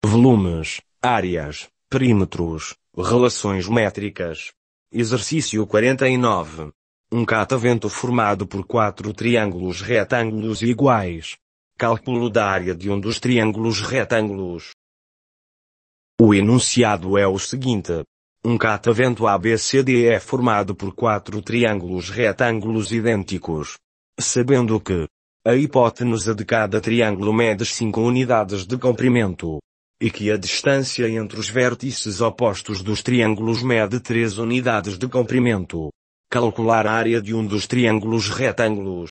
volumes, áreas, perímetros, relações métricas. Exercício 49. Um catavento formado por 4 triângulos retângulos iguais. Cálculo da área de um dos triângulos retângulos. O enunciado é o seguinte. Um catavento ABCD é formado por 4 triângulos retângulos idênticos. Sabendo que a hipotenusa de cada triângulo mede 5 unidades de comprimento, e que a distância entre os vértices opostos dos triângulos mede 3 unidades de comprimento. Calcular a área de um dos triângulos retângulos.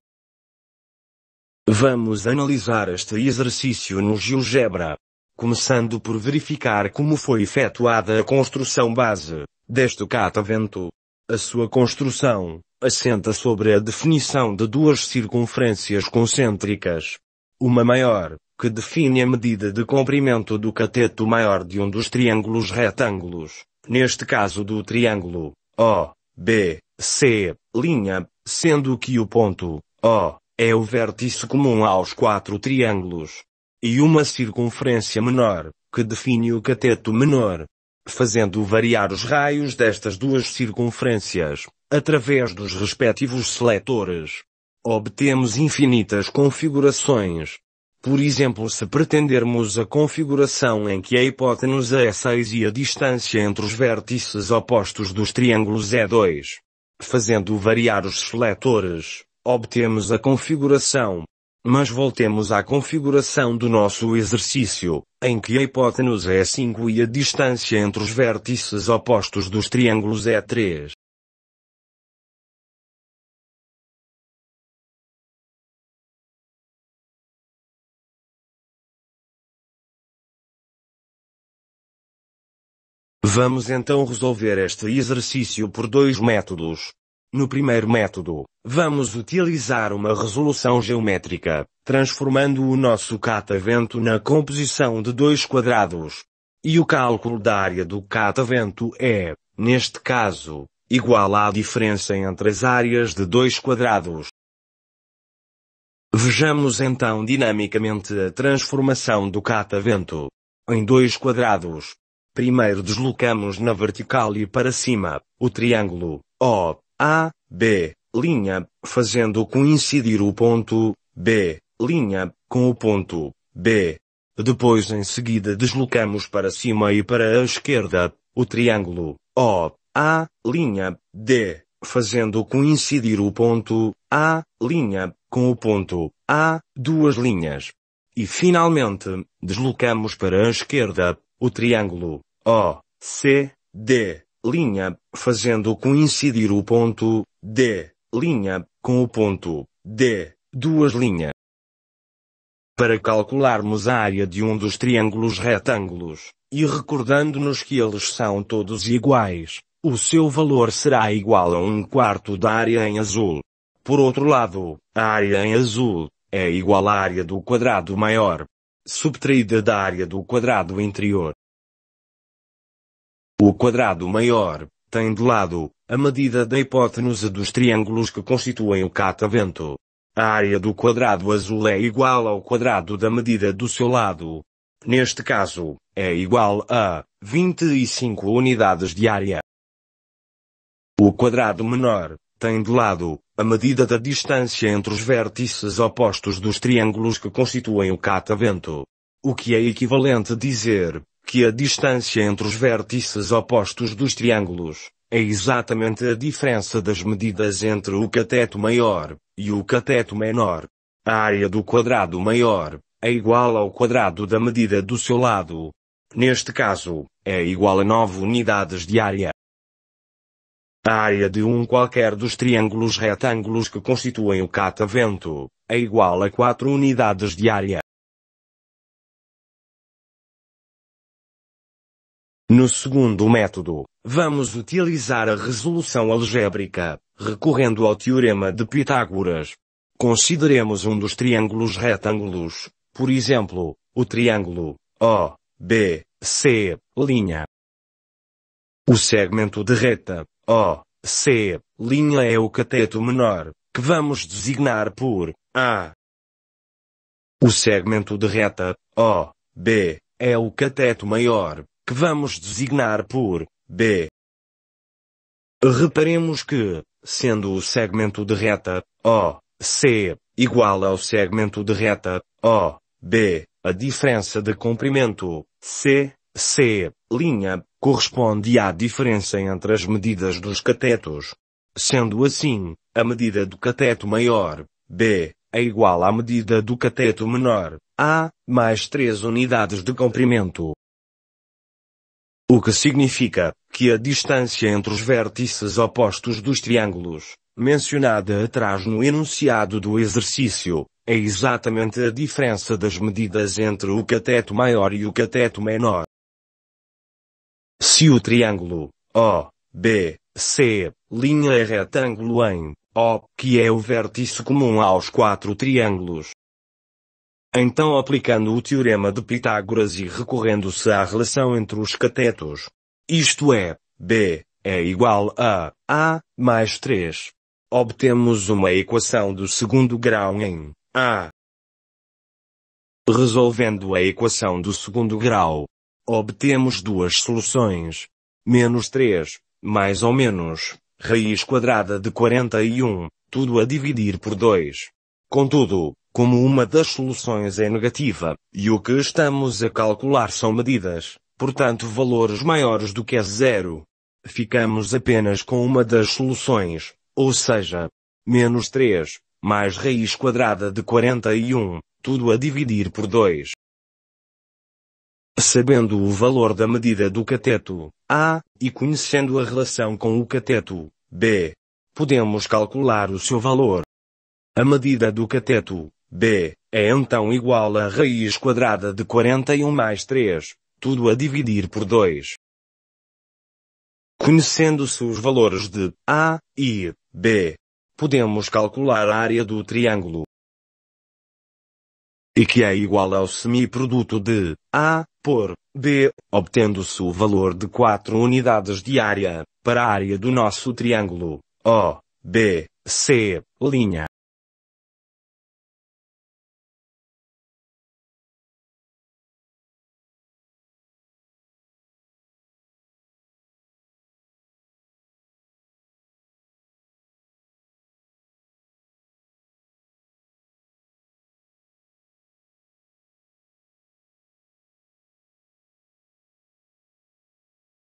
Vamos analisar este exercício no GeoGebra. Começando por verificar como foi efetuada a construção base deste catavento. A sua construção assenta sobre a definição de 2 circunferências concêntricas. Uma maior, que define a medida de comprimento do cateto maior de um dos triângulos retângulos, neste caso do triângulo O, B, C', sendo que o ponto O é o vértice comum aos 4 triângulos. E uma circunferência menor, que define o cateto menor, fazendo variar os raios destas 2 circunferências, através dos respectivos seletores. Obtemos infinitas configurações. Por exemplo, se pretendermos a configuração em que a hipotenusa é 6 e a distância entre os vértices opostos dos triângulos é 2. Fazendo variar os seletores, obtemos a configuração. Mas voltemos à configuração do nosso exercício, em que a hipotenusa é 5 e a distância entre os vértices opostos dos triângulos é 3. Vamos então resolver este exercício por 2 métodos. No primeiro método, vamos utilizar uma resolução geométrica, transformando o nosso catavento na composição de 2 quadrados. E o cálculo da área do catavento é, neste caso, igual à diferença entre as áreas de 2 quadrados. Vejamos então dinamicamente a transformação do catavento em 2 quadrados. Primeiro deslocamos na vertical e para cima o triângulo O, A, B', fazendo coincidir o ponto B', com o ponto B. Depois em seguida deslocamos para cima e para a esquerda o triângulo O, A', D, fazendo coincidir o ponto A', com o ponto A, 2 linhas. E finalmente, deslocamos para a esquerda o triângulo O, C, D, fazendo coincidir o ponto D, com o ponto D, 2 linhas. Para calcularmos a área de um dos triângulos retângulos, e recordando-nos que eles são todos iguais, o seu valor será igual a 1/4 da área em azul. Por outro lado, a área em azul é igual à área do quadrado maior, subtraída da área do quadrado interior. O quadrado maior tem de lado a medida da hipotenusa dos triângulos que constituem o catavento. A área do quadrado azul é igual ao quadrado da medida do seu lado. Neste caso, é igual a 25 unidades de área. O quadrado menor tem de lado a medida da distância entre os vértices opostos dos triângulos que constituem o catavento. O que é equivalente a dizer que a distância entre os vértices opostos dos triângulos é exatamente a diferença das medidas entre o cateto maior e o cateto menor. A área do quadrado maior é igual ao quadrado da medida do seu lado. Neste caso, é igual a 9 unidades de área. A área de um qualquer dos triângulos retângulos que constituem o catavento é igual a 4 unidades de área. No segundo método, vamos utilizar a resolução algébrica, recorrendo ao teorema de Pitágoras. Consideremos um dos triângulos retângulos, por exemplo, o triângulo O, B, C'. O segmento de reta O, C', é o cateto menor, que vamos designar por A. O segmento de reta O, B, é o cateto maior, que vamos designar por B. Reparemos que, sendo o segmento de reta OC igual ao segmento de reta OB, a diferença de comprimento CC' corresponde à diferença entre as medidas dos catetos. Sendo assim, a medida do cateto maior, B, é igual à medida do cateto menor, A, mais 3 unidades de comprimento. O que significa que a distância entre os vértices opostos dos triângulos, mencionada atrás no enunciado do exercício, é exatamente a diferença das medidas entre o cateto maior e o cateto menor. Se o triângulo OBC' é retângulo em O, que é o vértice comum aos 4 triângulos, então aplicando o teorema de Pitágoras e recorrendo-se à relação entre os catetos, isto é, B é igual a A mais 3, obtemos uma equação do segundo grau em A. Resolvendo a equação do segundo grau, obtemos duas soluções. Menos 3, mais ou menos, raiz quadrada de 41, tudo a dividir por 2. Contudo, como uma das soluções é negativa, e o que estamos a calcular são medidas, portanto valores maiores do que 0, ficamos apenas com uma das soluções, ou seja, menos 3, mais raiz quadrada de 41, tudo a dividir por 2. Sabendo o valor da medida do cateto A, e conhecendo a relação com o cateto B, podemos calcular o seu valor. A medida do cateto B é então igual a raiz quadrada de 41 mais 3, tudo a dividir por 2. Conhecendo-se os valores de A e B, podemos calcular a área do triângulo, e que é igual ao semiproduto de A por B, obtendo-se o valor de 4 unidades de área, para a área do nosso triângulo OBC'.